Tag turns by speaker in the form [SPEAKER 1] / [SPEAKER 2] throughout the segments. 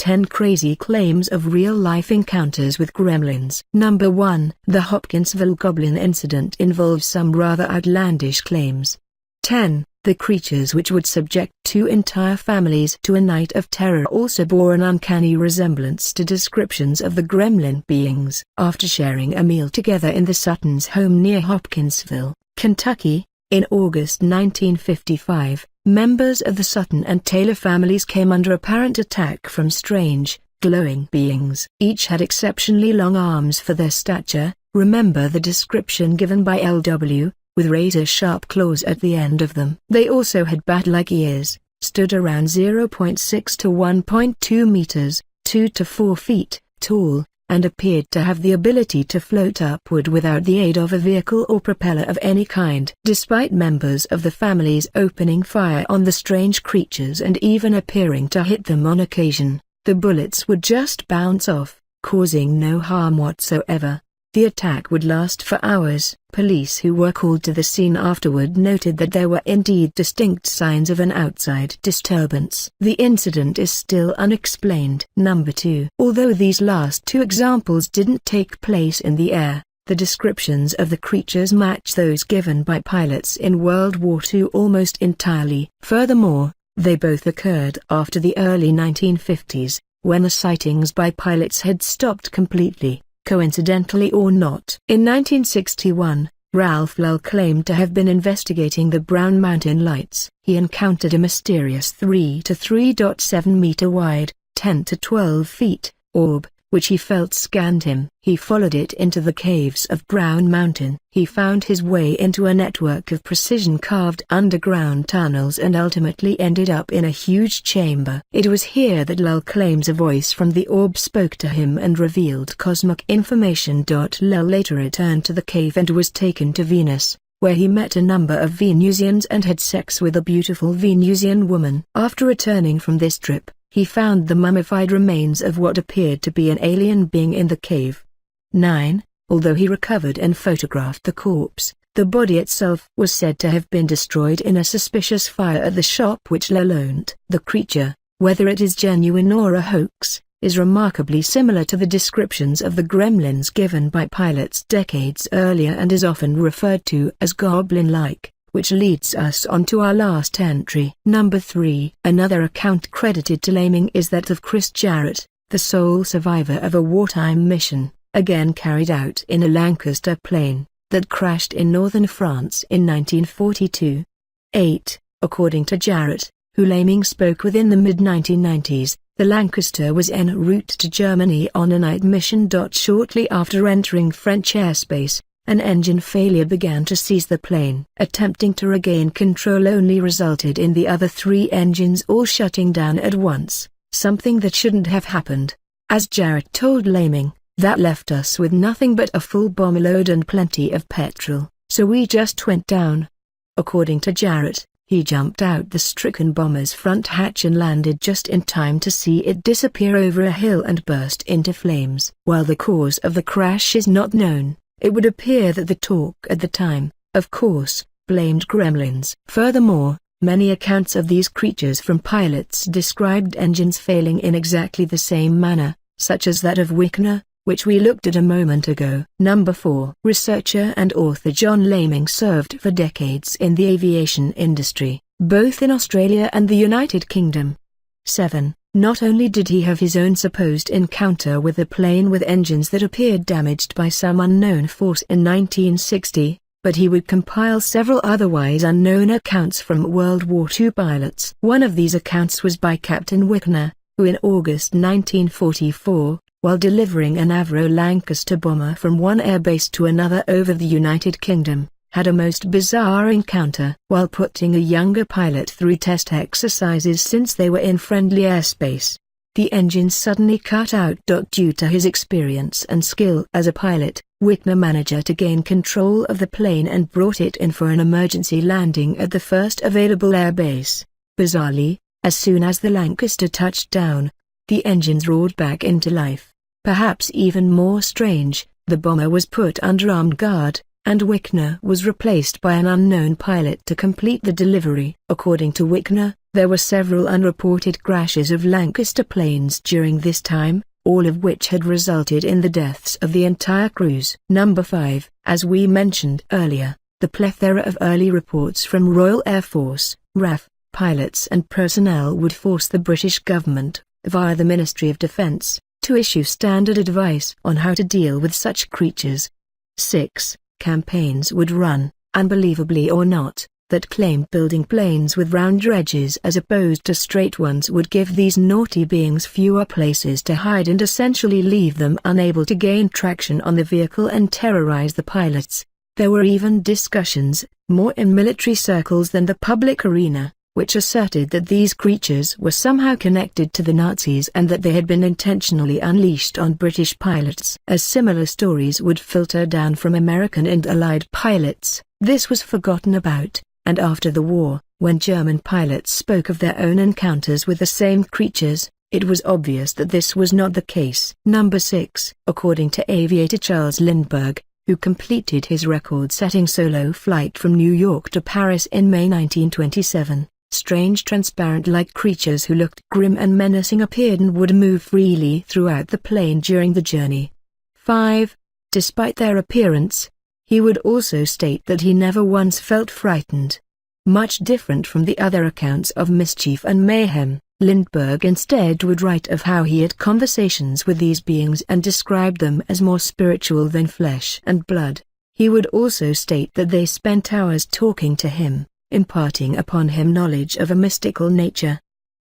[SPEAKER 1] 10 crazy claims of real-life encounters with gremlins. Number 1. The Hopkinsville goblin incident involves some rather outlandish claims. 10. The creatures which would subject 2 entire families to a night of terror also bore an uncanny resemblance to descriptions of the gremlin beings. After sharing a meal together in the Suttons' home near Hopkinsville, Kentucky, in August 1955, members of the Sutton and Taylor families came under apparent attack from strange, glowing beings. Each had exceptionally long arms for their stature, remember the description given by L.W., with razor-sharp claws at the end of them. They also had bat-like ears, stood around 0.6 to 1.2 meters, 2 to 4 feet, tall, and appeared to have the ability to float upward without the aid of a vehicle or propeller of any kind. Despite members of the families opening fire on the strange creatures and even appearing to hit them on occasion, the bullets would just bounce off, causing no harm whatsoever. The attack would last for hours. Police who were called to the scene afterward noted that there were indeed distinct signs of an outside disturbance. The incident is still unexplained. Number 2. Although these last 2 examples didn't take place in the air, the descriptions of the creatures match those given by pilots in World War II almost entirely. Furthermore, they both occurred after the early 1950s, when the sightings by pilots had stopped completely, coincidentally or not. In 1961, Ralph Lull claimed to have been investigating the Brown Mountain Lights. He encountered a mysterious 3 to 3.7 meter wide, 10 to 12 feet, orb, which he felt scanned him. He followed it into the caves of Brown Mountain. He found his way into a network of precision-carved underground tunnels and ultimately ended up in a huge chamber. It was here that Lull claims a voice from the orb spoke to him and revealed cosmic information. Lull later returned to the cave and was taken to Venus, where he met a number of Venusians and had sex with a beautiful Venusian woman. After returning from this trip, he found the mummified remains of what appeared to be an alien being in the cave. 9. Although he recovered and photographed the corpse, the body itself was said to have been destroyed in a suspicious fire at the shop which Lull owned. The creature, whether it is genuine or a hoax, is remarkably similar to the descriptions of the gremlins given by pilots decades earlier and is often referred to as goblin-like, which leads us on to our last entry. Number 3. Another account credited to Laming is that of Chris Jarrett, the sole survivor of a wartime mission, again carried out in a Lancaster plane, that crashed in northern France in 1942. 8. According to Jarrett, who Laming spoke with in the mid-1990s, the Lancaster was en route to Germany on a night mission. Shortly after entering French airspace, an engine failure began to seize the plane. Attempting to regain control only resulted in the other 3 engines all shutting down at once, something that shouldn't have happened. As Jarrett told Laming, that left us with nothing but a full bomber load and plenty of petrol, so we just went down. According to Jarrett, he jumped out the stricken bomber's front hatch and landed just in time to see it disappear over a hill and burst into flames. While the cause of the crash is not known, it would appear that the talk at the time, of course, blamed gremlins. Furthermore, many accounts of these creatures from pilots described engines failing in exactly the same manner, such as that of Wigner, which we looked at a moment ago. Number 4. Researcher and author John Laming served for decades in the aviation industry, both in Australia and the United Kingdom. 7. Not only did he have his own supposed encounter with a plane with engines that appeared damaged by some unknown force in 1960, but he would compile several otherwise unknown accounts from World War II pilots. One of these accounts was by Captain Wigner, who in August 1944, while delivering an Avro Lancaster bomber from one airbase to another over the United Kingdom, had a most bizarre encounter. While putting a younger pilot through test exercises since they were in friendly airspace, the engine suddenly cut out. Due to his experience and skill as a pilot, Wigner managed to gain control of the plane and brought it in for an emergency landing at the first available airbase. Bizarrely, as soon as the Lancaster touched down, the engines roared back into life. Perhaps even more strange, the bomber was put under armed guard, and Wigner was replaced by an unknown pilot to complete the delivery. According to Wigner, there were several unreported crashes of Lancaster planes during this time, all of which had resulted in the deaths of the entire crews. Number 5. As we mentioned earlier, the plethora of early reports from Royal Air Force, RAF, pilots and personnel would force the British government, via the Ministry of Defence, to issue standard advice on how to deal with such creatures. 6. Campaigns would run, unbelievably or not, that claimed building planes with round edges as opposed to straight ones would give these naughty beings fewer places to hide and essentially leave them unable to gain traction on the vehicle and terrorize the pilots. There were even discussions, more in military circles than the public arena, which asserted that these creatures were somehow connected to the Nazis and that they had been intentionally unleashed on British pilots. As similar stories would filter down from American and Allied pilots, this was forgotten about, and after the war, when German pilots spoke of their own encounters with the same creatures, it was obvious that this was not the case. Number 6. According to aviator Charles Lindbergh, who completed his record-setting solo flight from New York to Paris in May 1927, strange transparent-like creatures who looked grim and menacing appeared and would move freely throughout the plane during the journey. 5. Despite their appearance, he would also state that he never once felt frightened. Much different from the other accounts of mischief and mayhem, Lindbergh instead would write of how he had conversations with these beings and described them as more spiritual than flesh and blood. He would also state that they spent hours talking to him, imparting upon him knowledge of a mystical nature.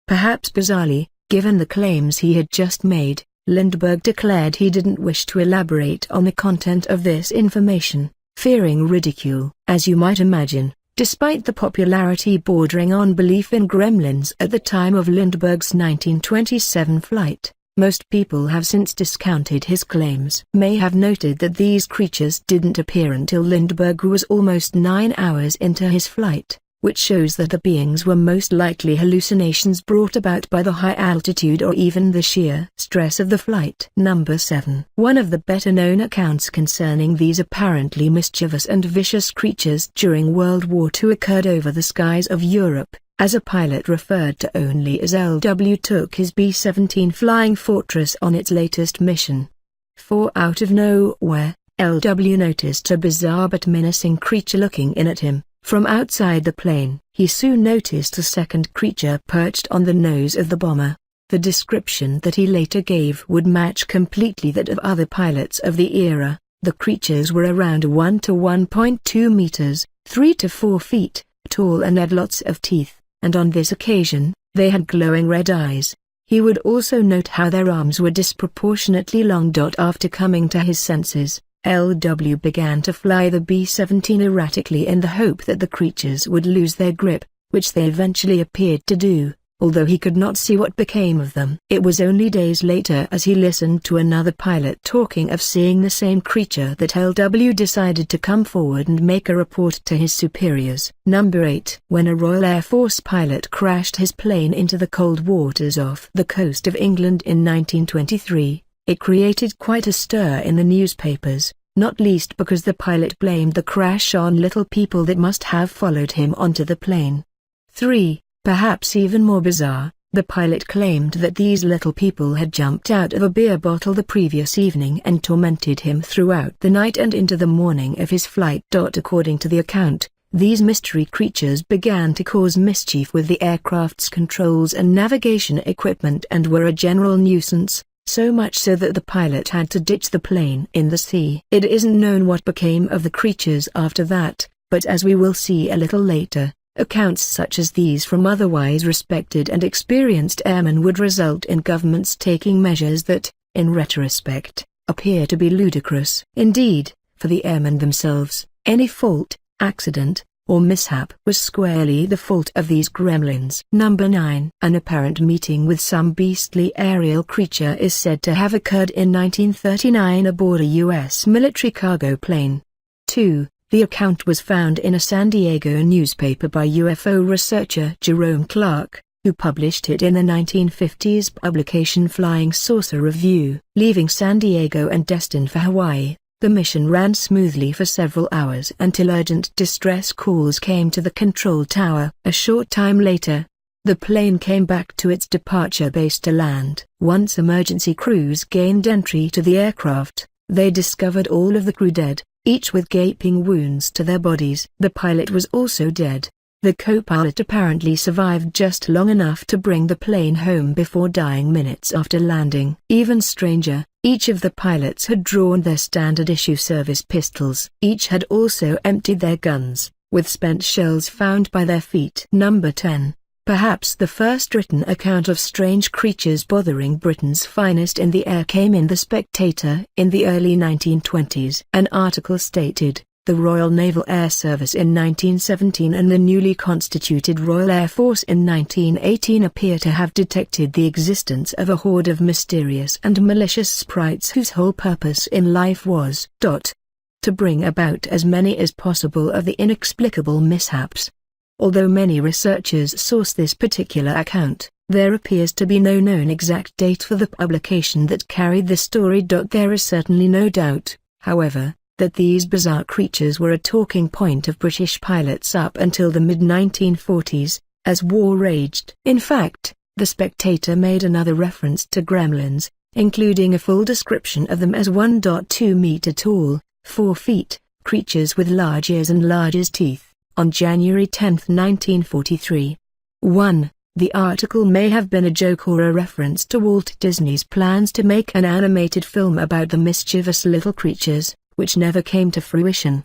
[SPEAKER 1] Perhaps bizarrely, given the claims he had just made, Lindbergh declared he didn't wish to elaborate on the content of this information, fearing ridicule. As you might imagine, despite the popularity bordering on belief in gremlins at the time of Lindbergh's 1927 flight, most people have since discounted his claims. May have noted that these creatures didn't appear until Lindbergh was almost 9 hours into his flight, which shows that the beings were most likely hallucinations brought about by the high altitude or even the sheer stress of the flight. Number 7. One of the better-known accounts concerning these apparently mischievous and vicious creatures during World War II occurred over the skies of Europe, as a pilot referred to only as LW took his B-17 Flying Fortress on its latest mission. For out of nowhere, LW noticed a bizarre but menacing creature looking in at him. From outside the plane, he soon noticed a second creature perched on the nose of the bomber. The description that he later gave would match completely that of other pilots of the era. The creatures were around 1 to 1.2 meters, 3 to 4 feet, tall and had lots of teeth, and on this occasion, they had glowing red eyes. He would also note how their arms were disproportionately long. After coming to his senses, LW began to fly the B-17 erratically in the hope that the creatures would lose their grip, which they eventually appeared to do, although he could not see what became of them. It was only days later, as he listened to another pilot talking of seeing the same creature, that LW decided to come forward and make a report to his superiors. Number 8. When a Royal Air Force pilot crashed his plane into the cold waters off the coast of England in 1923, it created quite a stir in the newspapers, not least because the pilot blamed the crash on little people that must have followed him onto the plane. 3. Perhaps even more bizarre, the pilot claimed that these little people had jumped out of a beer bottle the previous evening and tormented him throughout the night and into the morning of his flight. According to the account, these mystery creatures began to cause mischief with the aircraft's controls and navigation equipment and were a general nuisance, so much so that the pilot had to ditch the plane in the sea. It isn't known what became of the creatures after that, but as we will see a little later, accounts such as these from otherwise respected and experienced airmen would result in governments taking measures that, in retrospect, appear to be ludicrous. Indeed, for the airmen themselves, any fault, accident, or mishap was squarely the fault of these gremlins. Number 9. An apparent meeting with some beastly aerial creature is said to have occurred in 1939 aboard a U.S. military cargo plane. 2. The account was found in a San Diego newspaper by UFO researcher Jerome Clark, who published it in the 1950s publication Flying Saucer Review. Leaving San Diego and destined for Hawaii, The mission ran smoothly for several hours until urgent distress calls came to the control tower. A short time later, the plane came back to its departure base to land. Once emergency crews gained entry to the aircraft, they discovered all of the crew dead, each with gaping wounds to their bodies. The pilot was also dead. The co-pilot apparently survived just long enough to bring the plane home before dying minutes after landing. Even stranger, each of the pilots had drawn their standard-issue service pistols. Each had also emptied their guns, with spent shells found by their feet. Number 10. Perhaps the first written account of strange creatures bothering Britain's finest in the air came in The Spectator in the early 1920s. An article stated, "The Royal Naval Air Service in 1917 and the newly constituted Royal Air Force in 1918 appear to have detected the existence of a horde of mysterious and malicious sprites whose whole purpose in life was to bring about as many as possible of the inexplicable mishaps." Although many researchers source this particular account, there appears to be no known exact date for the publication that carried the story. There is certainly no doubt, however, that these bizarre creatures were a talking point of British pilots up until the mid-1940s, as war raged. In fact, The Spectator made another reference to gremlins, including a full description of them as 1.2-meter tall, 4 feet, creatures with large ears and large teeth, on January 10, 1943. 1. The article may have been a joke or a reference to Walt Disney's plans to make an animated film about the mischievous little creatures, which never came to fruition.